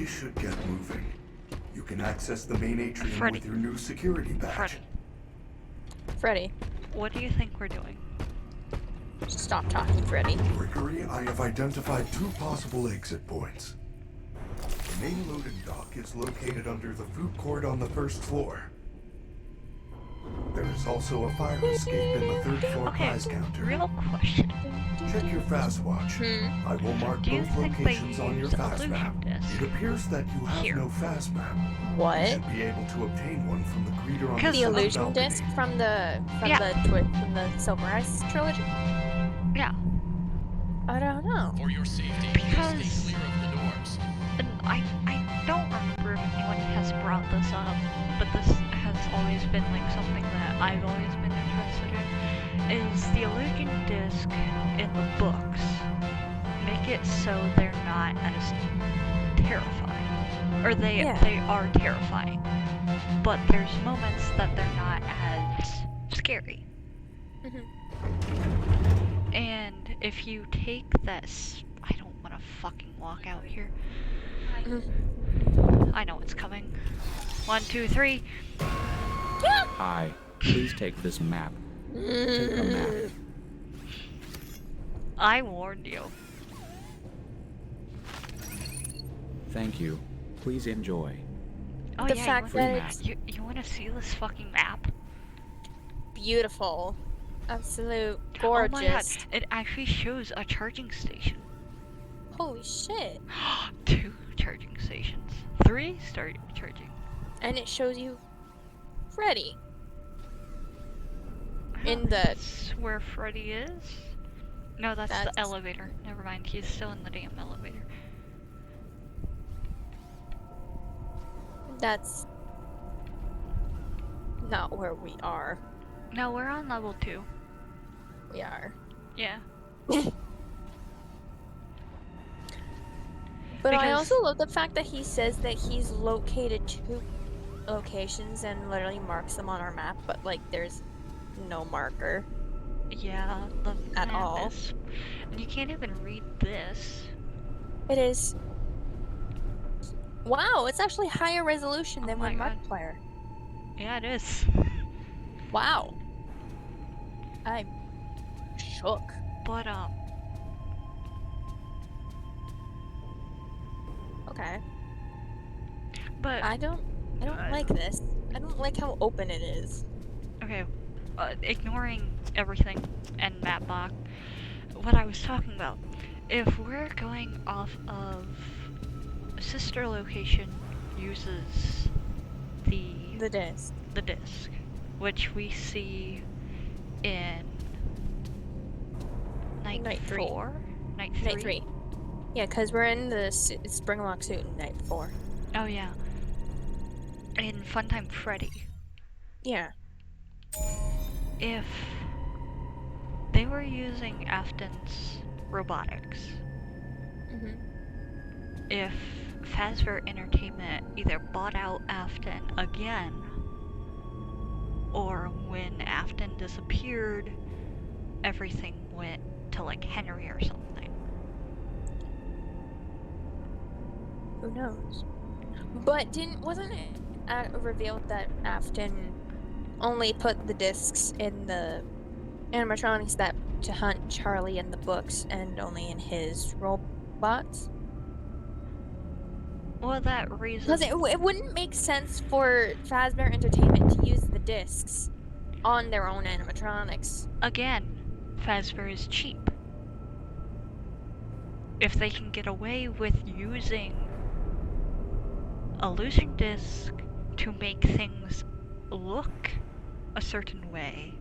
We should get moving. You can access the main atrium Freddy. with your new security badge. Freddy. What do you think we're doing? Stop talking, Freddy. Gregory, I have identified 2 possible exit points. The main loading dock is located under the food court on the 1st floor. There is also a fire escape in the 3rd floor Okay, prize counter. real question. Check your fast watch. I will mark Do you both think they locations on your use fast map. illusion disc? It appears that you have Here. no fast map. You What? should be able to obtain one from the greeter on Because The south illusion balcony. disc from the Silvereyes trilogy? Yeah, I don't know. For your safety, Because- stay clear of the doors. and I don't remember if anyone has brought this up, but this has always been like something that I've always been interested in, is the illusion disc in the books make it so they're not as terrifying. Or they are terrifying. But there's moments that they're not as scary. And if you take that I don't want to fucking walk out here. I know it's coming. 1, 2, 3. Hi, please take this map. Take a map. I warned you. Thank you. Please enjoy. Oh The yeah, fact that it's you want to see this fucking map? beautiful. Absolute Oh my god, gorgeous. it actually shows a charging station. Holy shit. 2 charging stations. 3 start charging. And it shows you Freddy. Oh, In the- that's where Freddy is? No, that's That's- the elevator. Never mind, he's still in the damn elevator. That's not where we are. No, we're on level 2. We are. Yeah. But I Because- also love the fact that he says that he's located 2 locations and literally marks them on our map, but like there's no marker. Yeah, the At map all. is- And you can't even read this. It is. Wow, it's actually higher resolution than Oh my with God. Markiplier. Yeah, it is. Wow. I'm shook. But, Okay. but, I don't like this. I don't like how open it is. okay, ignoring everything and Mapbox, what I was talking about, if we're going off of a sister location uses The disc. the disc, which we see in Night Night 3. 4? Night 3? Night 3. Yeah, because we're in the Springlock suit in Night 4. Oh yeah. In Funtime Freddy. Yeah. If they were using Afton's robotics, hmm if Fazbear Entertainment either bought out Afton again, or when Afton disappeared, everything went to like Henry or something. Who knows? But wasn't it revealed that Afton only put the discs in the animatronics that to hunt Charlie in the books and only in his robots? Well, that reason. Because it wouldn't make sense for Fazbear Entertainment to use the discs on their own animatronics. Again, Fazbear is cheap. If they can get away with using illusion disc to make things look a certain way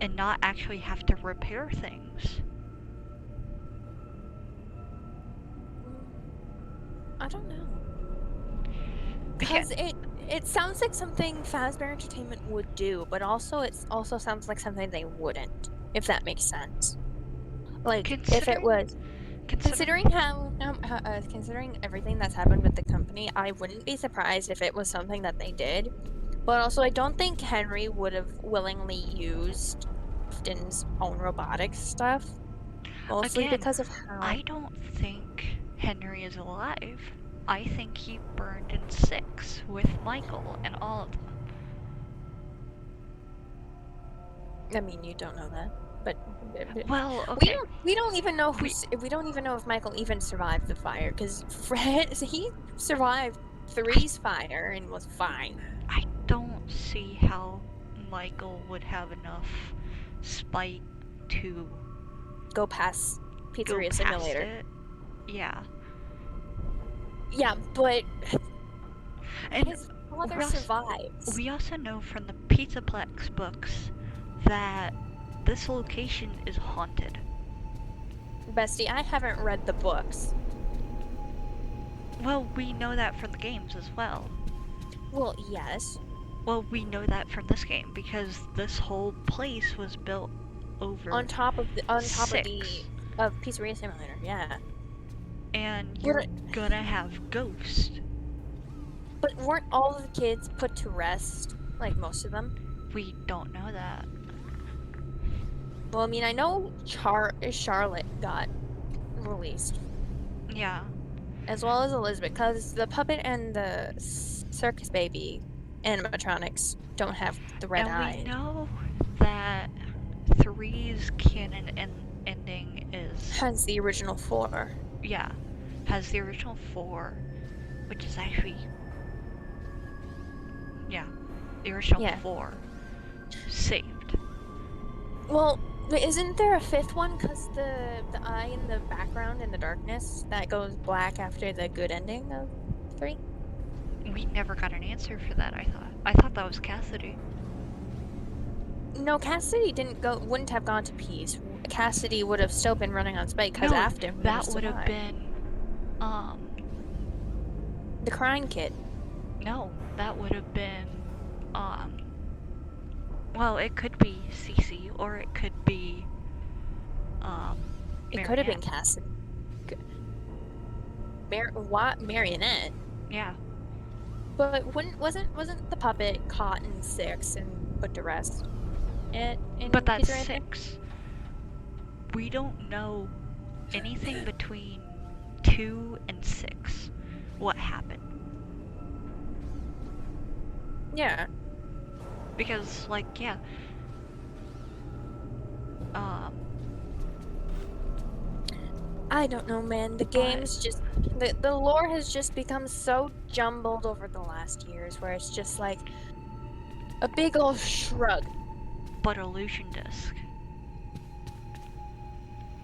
and not actually have to repair things. I don't know. Because it sounds like something Fazbear Entertainment would do, but also it also sounds like something they wouldn't, if that makes sense. Like if it was considering considering everything that's happened with the company, I wouldn't be surprised if it was something that they did. But also, I don't think Henry would have willingly used Afton's own robotics stuff. Mostly Again, because of how. I don't think Henry is alive. I think he burned in 6 with Michael and all of them. I mean, you don't know that, but Well, okay. we don't even know we don't even know if Michael even survived the fire, because Fred he survived 3's fire and was fine. I don't see how Michael would have enough spite to Go past go Pizzeria past Simulator. it. Yeah. Yeah, but And his father we also- survives. We also know from the Pizzaplex books that this location is haunted. Bestie, I haven't read the books. Well, we know that from the games as well. Well, yes. Well, we know that from this game because this whole place was built over On top of the 6. of Pizzeria Simulator, yeah. And you're gonna have ghosts. But weren't all of the kids put to rest? Like most of them? We don't know that. Well, I mean, I know Charlotte got released, Yeah. as well as Elizabeth, because the puppet and the circus baby animatronics don't have the red And eye. we know that 3's canon ending is... Has the original 4. Yeah. Has the original 4, which is actually... Yeah. The original 4 saved. Well, isn't there a 5th one? Because the eye in the background in the darkness that goes black after the good ending of 3? We never got an answer for that, I thought. I thought that was Cassidy. No, Cassidy wouldn't have gone to Peace. Cassidy would have still been running on Spike, because after him, that would have been, the crying kid. No, that would have been, well, it could be Cece, or it could be, It could have been Cassidy. Marionette. Yeah. But wasn't the puppet caught in 6 and put to rest? But that's Pizzeria? 6. We don't know anything between 2 and 6. What happened? Yeah. Because, like, yeah. I don't know, man. The game's just the lore has just become so jumbled over the last years, where it's just like a big old shrug. But Illusion Disc.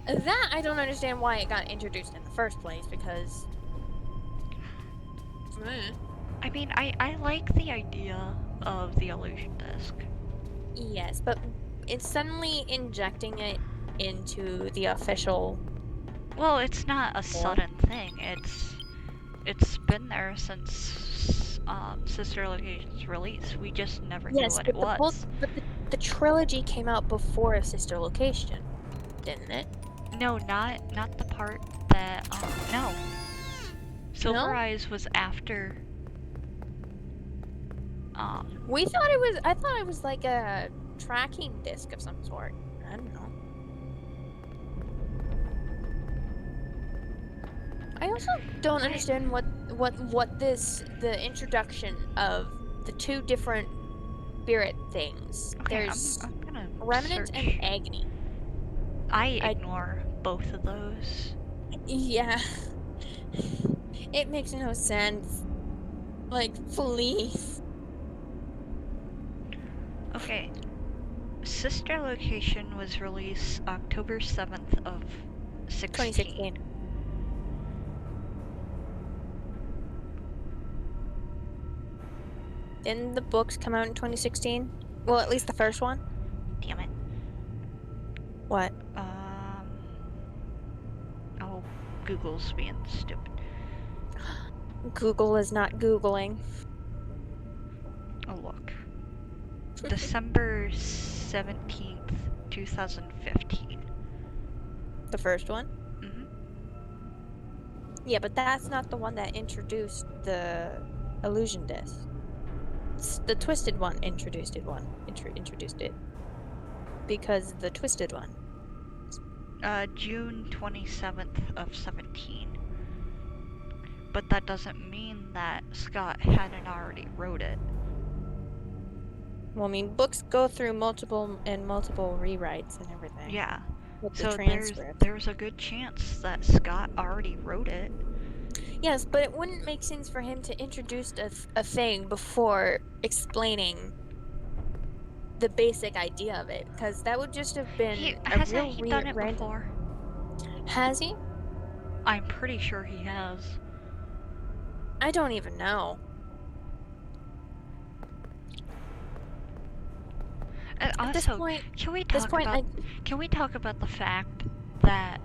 That I don't understand why it got introduced in the first place, because I mean, I like the idea of the Illusion Disc. yes, but it's suddenly injecting it into the official. Well, it's not a sudden thing. It's been there since Sister Location's release. We just never knew what it was. But the trilogy came out before Sister Location, didn't it? No, not the part that no. Silver Eyes was after. I thought it was like a tracking disc of some sort. I don't know. I also don't understand what the introduction of the 2 different spirit things. Okay, There's I'm gonna Remnant search. and Agony. I ignore both of those. Yeah. It makes no sense. Like, please. Okay. Sister Location was released October 7th of 2016. Didn't the books come out in 2016? Well, at least the first one. Damn it. What? Oh, Google's being stupid. Google is not Googling. Oh, look. December 17th, 2015. The first one? Mm-hmm. Yeah, but that's not the one that introduced the illusion disc. The Twisted one introduced it. Because the Twisted one. June 27th of 17. but that doesn't mean that Scott hadn't already wrote it. Well, I mean, books go through multiple rewrites and everything. Yeah. With the So transcript. there's a good chance that Scott already wrote it. Yes, but it wouldn't make sense for him to introduce a thing before explaining the basic idea of it, because that would just have been Hasn't he done it random. before? Has he? I'm pretty sure he has. I don't even know. At this Also, point, can we this talk point, about can we talk about the fact that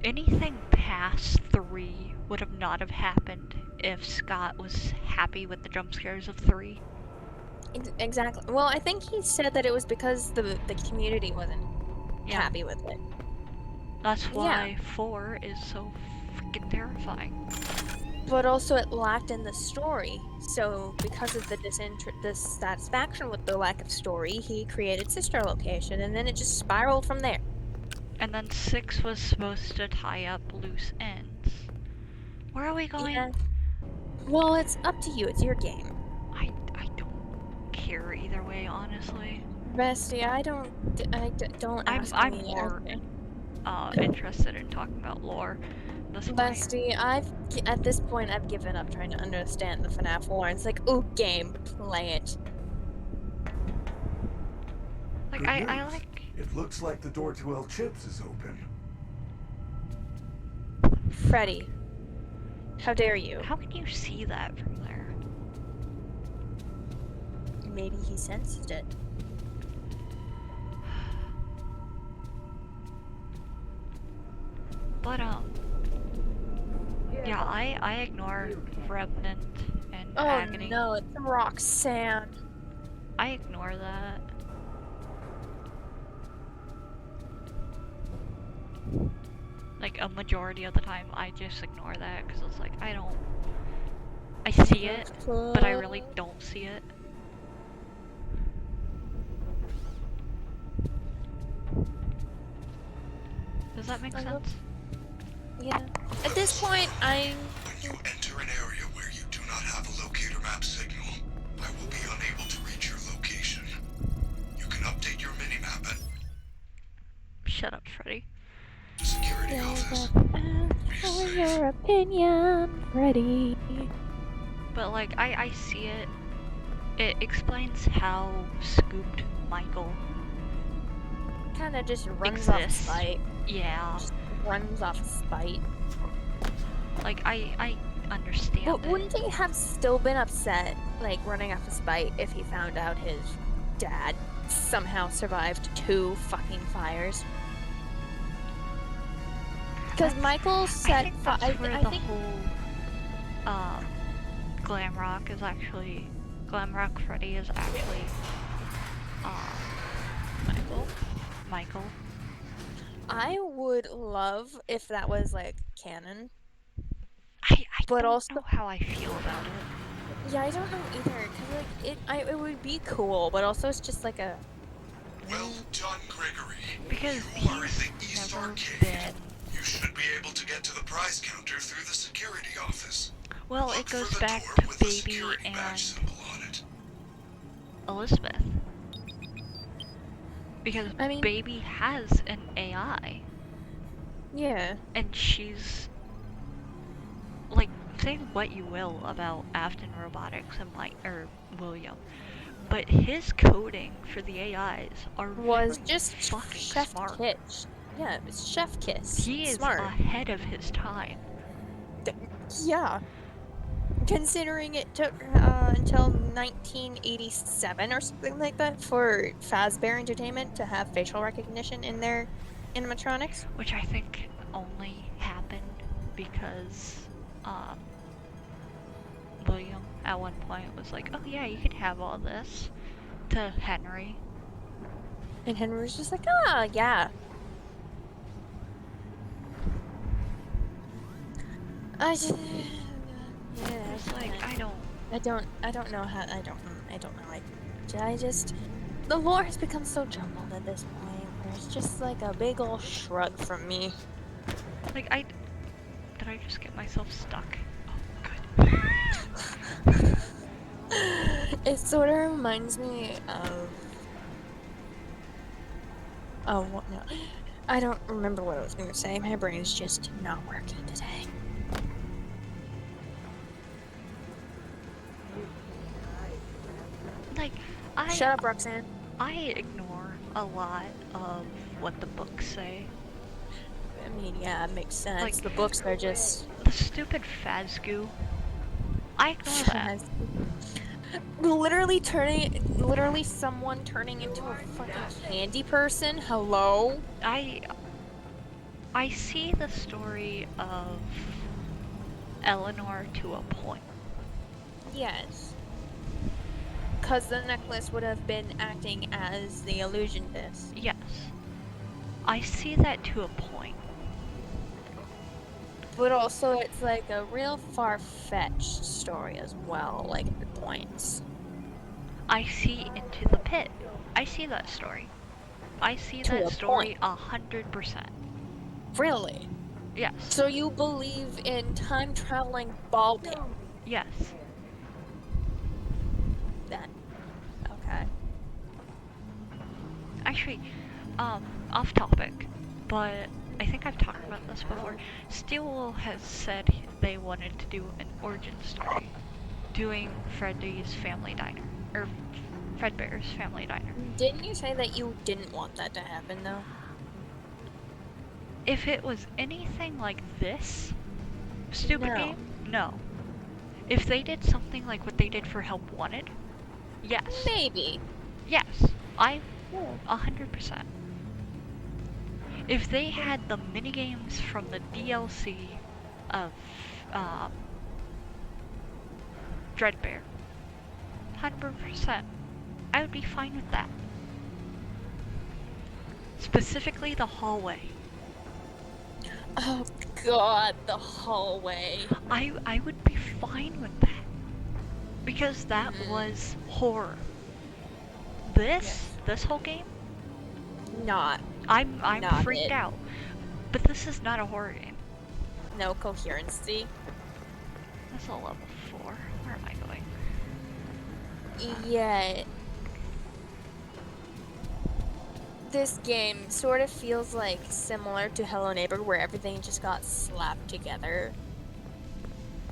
anything past 3 would have not have happened if Scott was happy with the jump scares of 3? Exactly. Well, I think he said that it was because the community wasn't Yeah. happy with it. That's why 4 is so freaking terrifying. But also it lacked in the story. So because of the dissatisfaction with the lack of story, he created Sister Location, and then it just spiraled from there. And then 6 was supposed to tie up loose ends. Where are we going? Yeah. Well, it's up to you. It's your game. I don't care either way, honestly. Bestie, I don't ask I'm me. more interested in talking about lore at this point. Bestie, at this point I've given up trying to understand the FNAF lore. It's like, ooh, game, play it. Like Good I news. like. It looks like the door to El Chips is open. Freddy, how dare you? How can you see that from there? Maybe he sensed it. But yeah, I ignore Revenant and Agony. Oh no, it's Roxanne. I ignore that. Like a majority of the time, I just ignore that because it's like I see it, but I really don't see it. Does that make sense? Yeah. At this point, When you enter an area where you do not have a locator map signal, I will be unable to reach your location. You can update your minimap at Shut up, Freddy. the security office. for your opinion, Freddy. But like, I see it. It explains how Scooped Michael Kind of just runs off exists. spite. Yeah. Just runs off spite. Like, I understand But it. wouldn't he have still been upset, like running off of spite, if he found out his dad somehow survived 2 fucking fires? Because Michael I said, think that's where I the think whole Glamrock is actually Glamrock Freddy is actually Michael. I would love if that was like canon. I But don't also- know how I feel about it. Yeah, I don't know either. Cause like it would be cool, but also it's just like a. Well done, Gregory. Because You are in he's the East never Arcade. been. You should be able to get to the prize counter through the security office. Well, Look it goes for the back door to with the Baby security badge and symbol on it. Elizabeth. Because I mean- Baby has an AI. Yeah. And she's like, say what you will about Afton Robotics and William, but his coding for the AIs Was very just fucking Chef smart. Kiss. Yeah, it was Chef Kiss. He is smart. ahead of his time. Yeah. Considering it took until 1987 or something like that for Fazbear Entertainment to have facial recognition in their animatronics. Which I think only happened because William at one point was like, oh yeah, you could have all this, to Henry. And Henry was just like, ah, yeah. I just... Yeah, It's like, I don't know how, I don't know, I just, the lore has become so jumbled at this point, where it's just like a big ol' shrug from me. like Did I just get myself stuck? Oh, good. It sort of reminds me of. Oh, what? No. I don't remember what I was going to say. My brain is just not working today. Like, Shut up, Roxanne. I ignore a lot of what the books say. I mean, yeah, it makes sense. Like, the books are just. The stupid Fazgoo. I ignore that. Literally someone turning into a fucking candy person? Hello? I see the story of Eleanor to a point. Yes. Because the necklace would have been acting as the illusion disc. Yes. I see that to a point. But also, it's like a real far-fetched story as well, like at points. I see Into the Pit. I see that story. I see To that a story point. 100%. Really? Yes. So you believe in time-traveling ball pit? Yes. Then. Okay. Actually, off topic, but I think I've talked about this before. Steelwool has said they wanted to do an origin story, doing Freddy's Family Diner, or Fredbear's Family Diner. Didn't you say that you didn't want that to happen, though? If it was anything like this stupid No. game, no. If they did something like what they did for Help Wanted, yes. Maybe. Yes, 100%. If they had the minigames from the DLC of Dreadbear, 100%, I would be fine with that. Specifically the hallway. Oh god, the hallway. I would be fine with that. Because that was horror. This whole game, Not. I'm Not freaked it. out. But this is not a horror game. No coherency. That's a level 4. Where am I going? Yeah. This game sort of feels like similar to Hello Neighbor, where everything just got slapped together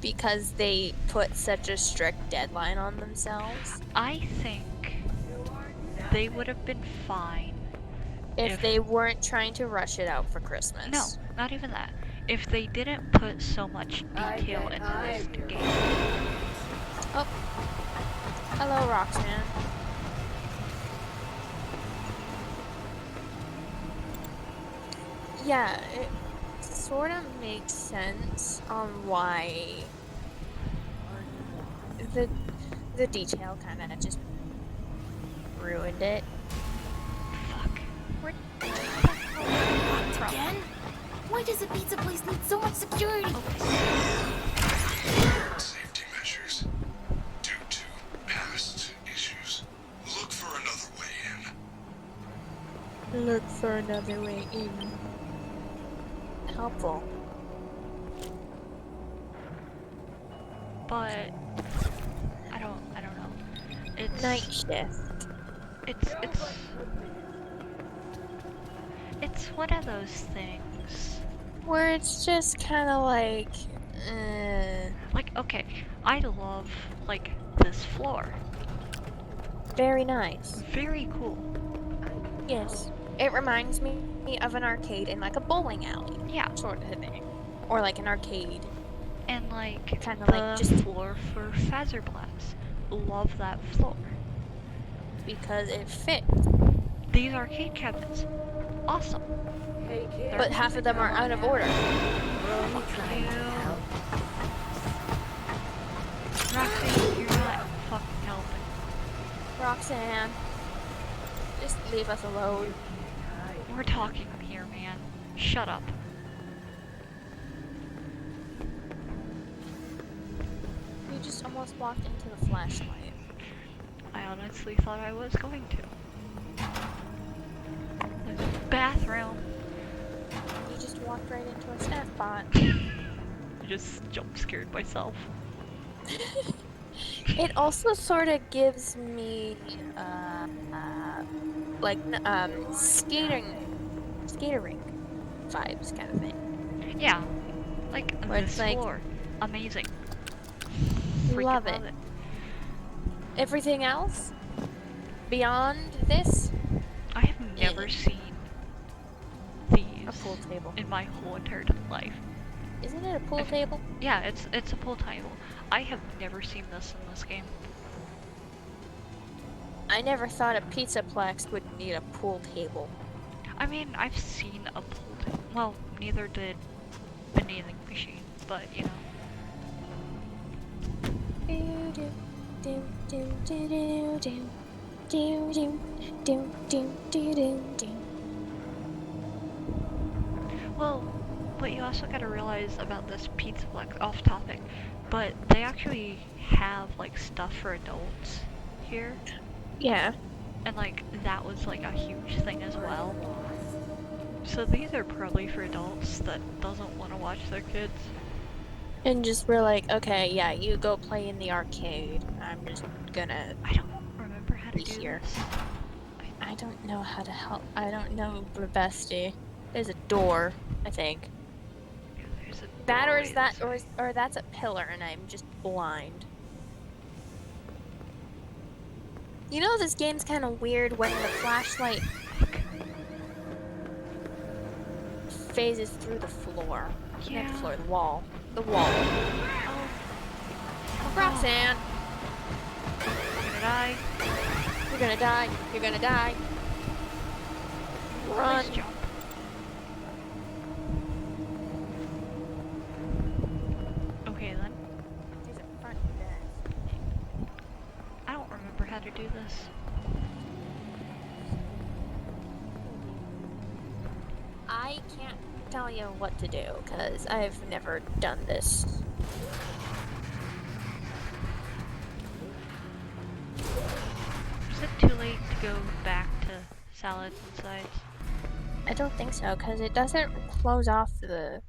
because they put such a strict deadline on themselves. I think they would have been fine If they weren't trying to rush it out for Christmas. No, not even that. If they didn't put so much detail into this game. Oh. Hello, Roxanne. Yeah, it sort of makes sense on why the detail kind of just ruined it. Fuck. Where Locked again? Why does a pizza place need so much security? Safety measures. Due to past issues. Look for another way in. Look for another way in. Helpful. But I don't know. It's Night shift. It's one of those things. Where it's just kind of like, Like, okay, I love, like, this floor. very nice. Very cool. Yes. It reminds me of an arcade in like a bowling alley. Yeah. Sort of thing. Or like an arcade. And, like, Kinda the like just- floor for Fazerblast. Love that floor. Because it fit. These arcade cabinets. Awesome. But half of them are out of order. Roxanne, you're not fucking helping. Roxanne. Just leave us alone. We're talking here, man. Shut up. You just almost walked into the flashlight. I honestly thought I was going to. The bathroom. You just walked right into a snack bot. just jump scared myself. It also sort of gives me like skater rink vibes kind of thing. Yeah, like Where this it's like, floor, amazing. love Freaking it. love it. Everything else beyond this, I have never seen these a pool table. in my whole entire life. Isn't it a pool table? Yeah, it's a pool table. I have never seen this in this game. I never thought a pizzaplex would need a pool table. I mean, I've seen a pool table. Well, neither did Vending Machine, but you know. Well, what you also gotta realize about this Pizzaplex, off topic, but they actually have like stuff for adults here, Yeah. and like that was like a huge thing as well. So these are probably for adults that doesn't want to watch their kids. And just we're like, okay, yeah, you go play in the arcade. I'm just gonna I don't remember how to be do here. this. I don't know how to help. I don't know, bestie. There's a door, I think. There's a That or doorway is that this way. or that's a pillar and I'm just blind. You know this game's kind of weird when the flashlight phases through the floor. Not the Yeah. floor, the wall. The wall. Oh, Roxanne, I'm gonna die. you're gonna die. You're gonna die. Run. Please jump. Okay then. There's a front desk. I don't remember how to do this. I can't tell you what to do because I've never done this. Is it too late to go back to salads and sides? I don't think so because it doesn't close off the.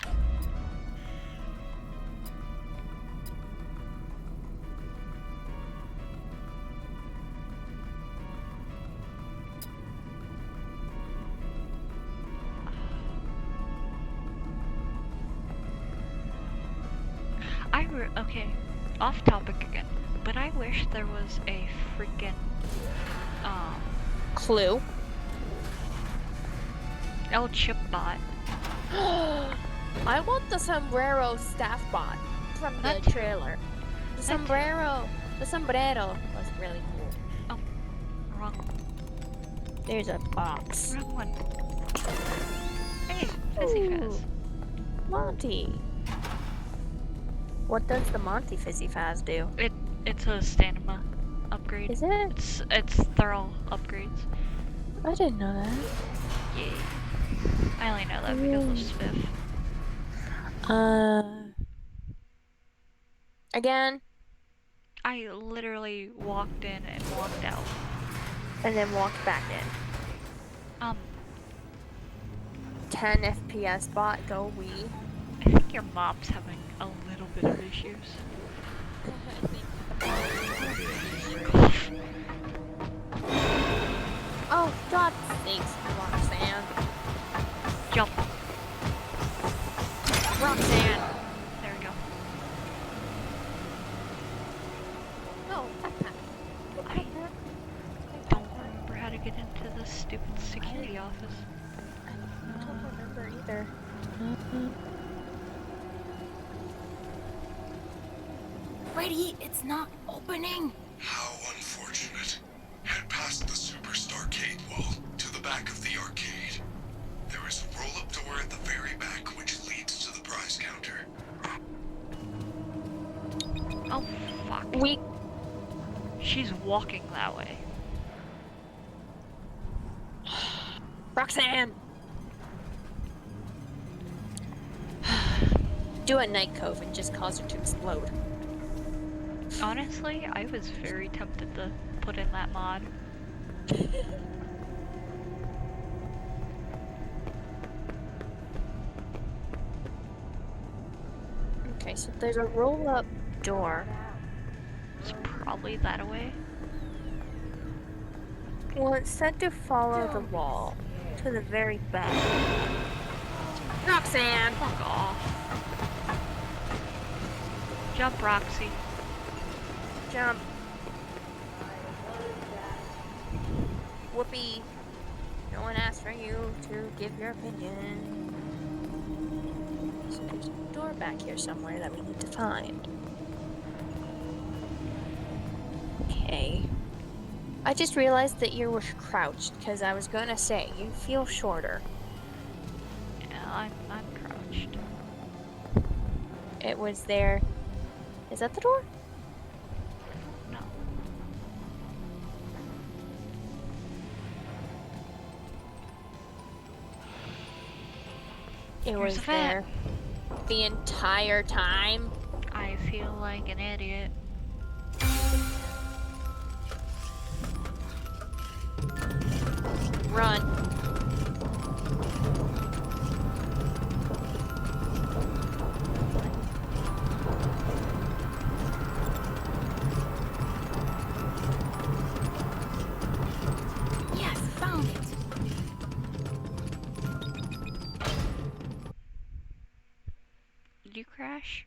Okay, off topic again, but I wish there was a freaking Clue. El Chip bot. I want the sombrero staff bot from the That too. trailer. The That too. sombrero was really cool. Oh, wrong, There's a box. wrong one. Hey, Fizzy Fizz. Ooh, Monty. What does the Monty Fizzy Fazz do? It's a stamina upgrade. Is it? They're all upgrades. I didn't know that. Yay. I only know that because of Spiff. Again, I literally walked in and walked out. and then walked back in. 10 FPS bot, go we. I think your mom's having a little bit of issues. Oh, God sakes, Roxanne. Jump. Roxanne. There we go. No. I don't remember how to get into this stupid security office. I don't remember either. Freddy, it's not opening. How unfortunate. Head past the Superstar Arcade wall to the back of the arcade. There is a roll-up door at the very back which leads to the prize counter. Oh, fuck. She's walking that way. Roxanne! Do a night cove and just cause her to explode. Honestly, I was very tempted to put in that mod. Okay. Okay, so there's a roll-up door. It's probably that away. Well, it's said to follow the wall to the very back. Roxanne! Fuck off. Jump, Roxy. Jump. Whoopee. No one asked for you to give your opinion. So there's a door back here somewhere that we need to find. Okay. I just realized that you were crouched, because I was gonna say, you feel shorter. Yeah, I'm crouched. It was there. Is that the door? No. It Here's was the vent. there the entire time. I feel like an idiot. Run. Yes, found it. Did you crash?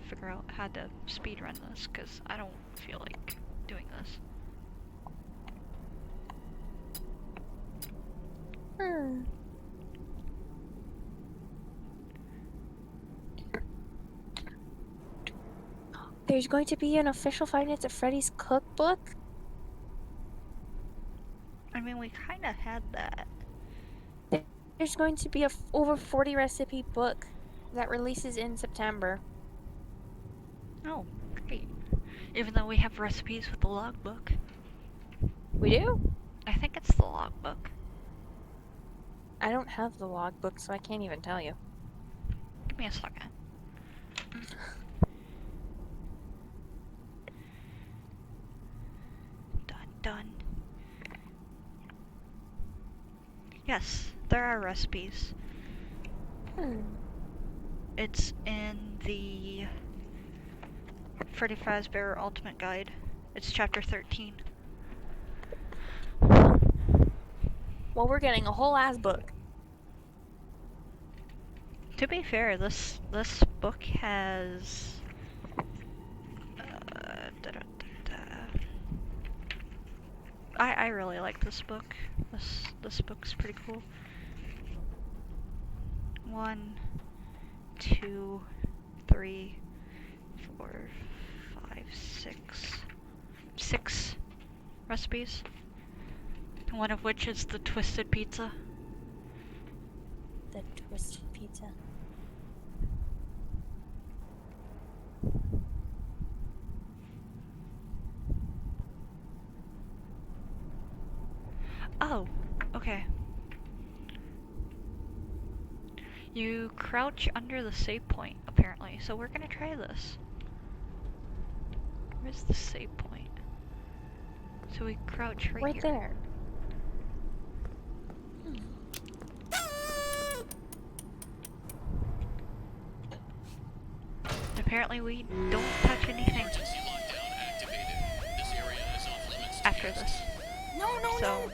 Figure out how to speedrun this, because I don't feel like doing this. There's going to be an official Five Nights at Freddy's cookbook? I mean, we kind of had that. There's going to be a over 40 recipe book that releases in September. Oh, great. Even though we have recipes with the logbook. We do? I think it's the logbook. I don't have the logbook, so I can't even tell you. Give me a second. Done. Yes, there are recipes. It's in the Freddy Fazbear Ultimate Guide. It's chapter 13. Well, we're getting a whole ass book. To be fair, this book has I really like this book. This book's pretty cool. 1, 2, 3, 4, 5, 6 recipes. One of which is the twisted pizza. The twisted pizza. Oh, okay. You crouch under the save point, apparently, so we're gonna try this. Where's the save point? So we crouch right here. there. Apparently we don't touch anything after this. No, So,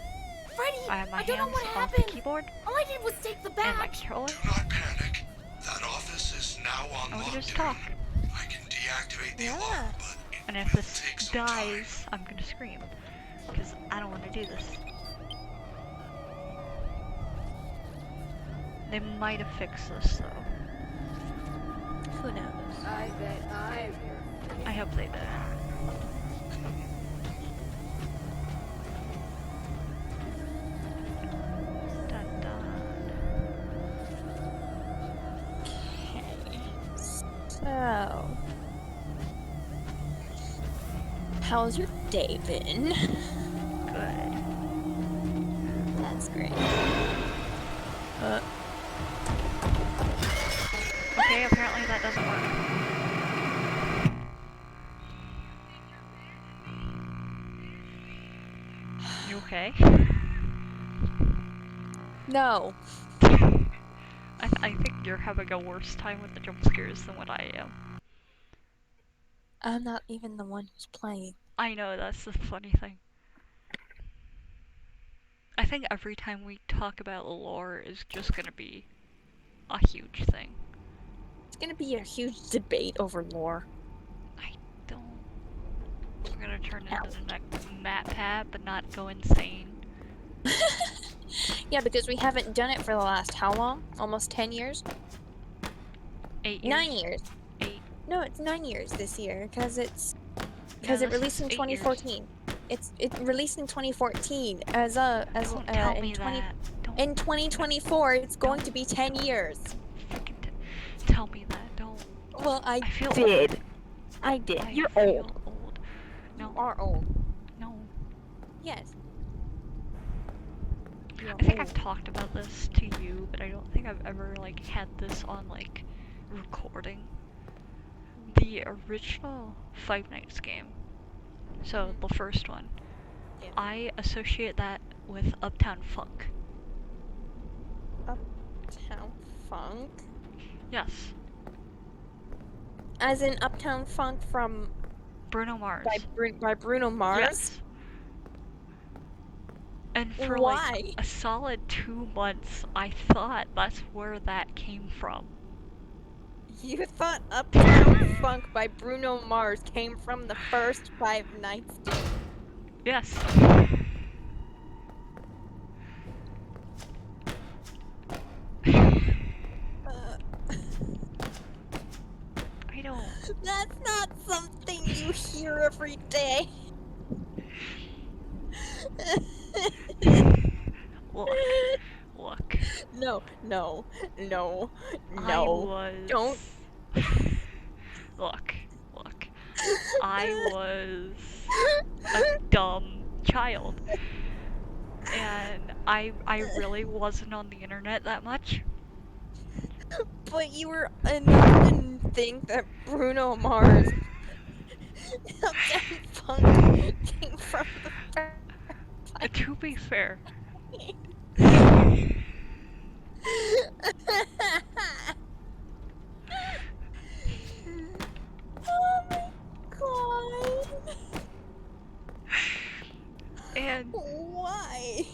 Freddy, I have my I don't know hands what off the happened. keyboard All I did was take the and my badge. controller, Do not panic. That office is now on and we lockdown. can just talk. I can deactivate the Yeah. alarm, but it And if will this take some time. dies, I'm gonna scream. Because I don't want to do this. They might have fixed this, though. Who knows? I hope they did. Dun dun. So, how's your day been? Good. That's great. Okay, apparently that doesn't work. You okay? No. I think you're having a worse time with the jump scares than what I am. I'm not even the one who's playing. I know, that's the funny thing. I think every time we talk about lore is just gonna be a huge thing. It's gonna be a huge debate over lore. I don't... We're gonna turn into the next Matt Pat, but not go insane. Yeah, because we haven't done it for the last how long? Almost 10 years? 8 years? 9 years. 8. No, it's 9 years this year, because it's... No, Because it this released is in 8 years. 2014. It released in 2014 Don't tell in me that. Don't in 2024 it's going to be 10 years. freaking tell me that. Don't. Well, I feel did. old. I did. I You're feel old. old. No. You are old. No. Yes. You're I think old. I've talked about this to you, but I don't think I've ever like had this on like recording. The original Five Nights game. So the first one. Yeah. I associate that with Uptown Funk. Uptown Funk? Yes. As in Uptown Funk from Bruno Mars. by Bruno Mars? Yes. And for Why? like a solid 2 months, I thought that's where that came from. You thought Uptown Funk by Bruno Mars came from the first Five Nights game? Yes. I don't. That's not something you hear every day. Look. No. I was... Don't. Look. I was a dumb child. And I really wasn't on the internet that much. But you were enough to think that Bruno Mars Uptown Funk came from the first To be fair, Oh my god. and Why?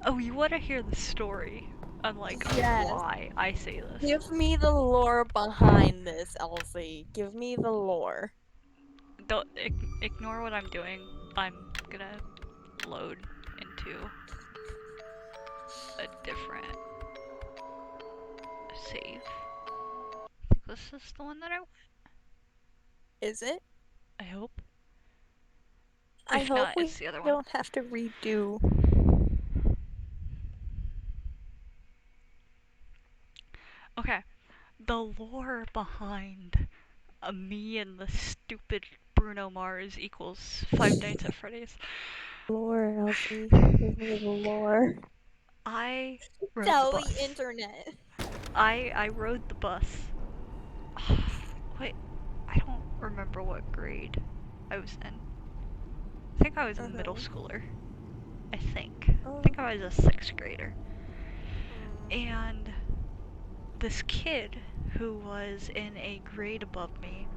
oh, you want to hear the story on like Yes. why I say this? Give me the lore behind this, Elsie. Give me the lore. Don't ignore what I'm doing. I'm gonna load into a different save. I think this is the one that I want. Is it? I hope. I If hope not, we it's the other one. don't have to redo. Okay, the lore behind me and the stupid Bruno Mars equals Five Nights at Freddy's. Lore, Elsie. Give me the lore. I rode Tell the the bus. internet. I rode the bus. Wait, I don't remember what grade I was in. I think I was a middle schooler. I think I was a 6th grader. And this kid who was in a grade above me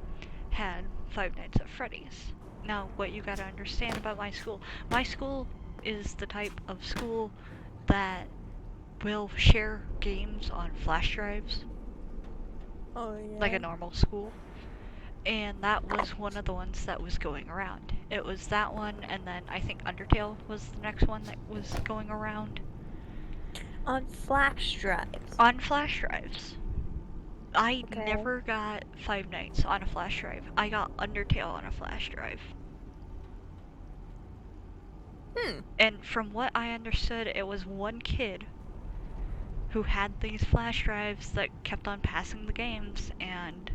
had Five Nights at Freddy's. Now, what you gotta understand about my school is the type of school that will share games on flash drives. Oh yeah. Like a normal school. And that was one of the ones that was going around. It was that one, and then I think Undertale was the next one that was going around. On flash drives. On flash drives. I never got Five Nights on a flash drive. I got Undertale on a flash drive. And from what I understood, it was one kid who had these flash drives that kept on passing the games, and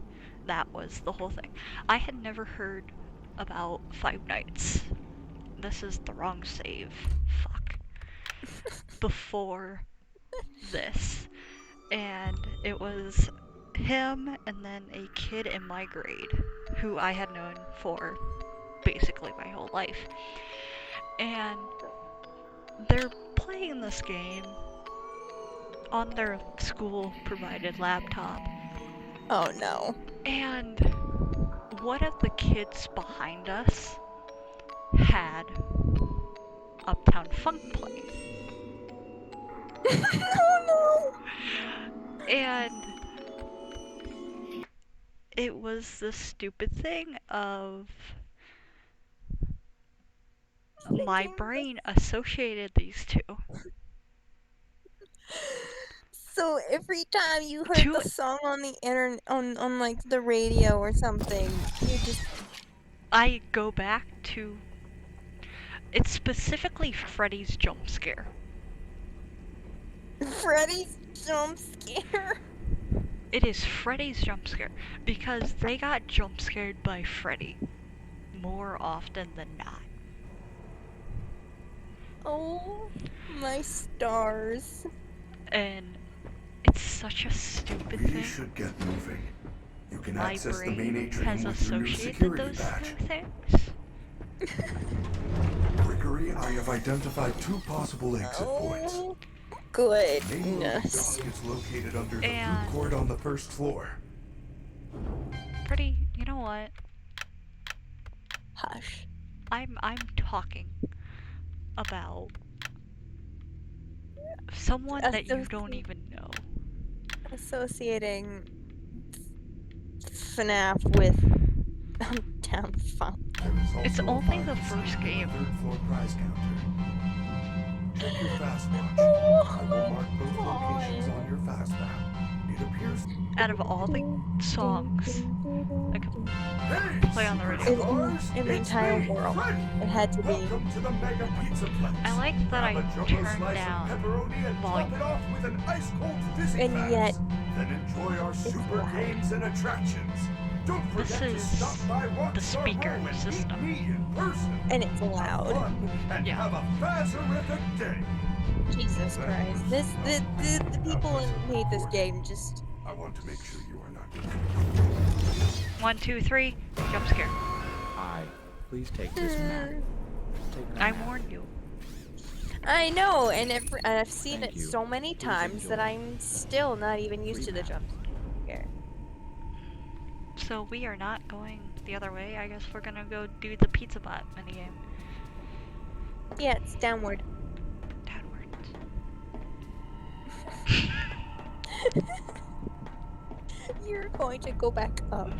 that was the whole thing. I had never heard about Five Nights. This is the wrong save. Fuck. Before this. And it was him and then a kid in my grade who I had known for basically my whole life. And they're playing this game on their school-provided laptop. Oh no. And one of the kids behind us had Uptown Funk playing. Oh And it was the stupid thing of my brain associated these two. no. So every time you heard Two- the song on the internet, on like the radio or something, you just I go back to... It's specifically Freddy's jump scare. Freddy's jump scare. It is Freddy's jump scare because they got jump scared by Freddy more often than not. Oh my stars. And it's such a stupid We thing. should get moving. You can My access the main brain atrium has with your new associated security those badge. two things. Gregory, I have identified 2 possible exit points. Oh The main loading goodness. dock is located under the And- food court on the 1st floor. Freddy, you know what? Hush. I'm talking about someone that you don't even know. Associating FNAF with Uptown Funk. There is It's also a only the five first seat on game. the 3rd floor prize counter. Check your fast watch. I will mark both locations on your fast map. It appears. Out of all the songs I could Hey, play on the radio. superstars, In the it's entire me, world. Freddy. It had to be. Welcome to the Mega Pizza Plex. I like that I Grab a jumbo turned slice of down pepperoni and volume. top it off with an ice cold fizzy And fast. yet, Then enjoy our super loud. games and attractions. Don't This forget to is stop by the Rockstar speaker Row and system. meet me in person. And it's Have loud. fun and Yeah. have a fazerific day. Jesus Christ. The people who made this game just. I want to make sure you are not. 1, 2, 3, jump scare. I. Please take this map. Take the I map. warned you. I know, and I've seen Thank it you. so many Please times that enjoy. I'm still not even used to the jump scare. So we are not going the other way. I guess we're gonna go do the pizza bot minigame. Yeah, it's downward. Downwards. You're going to go back up.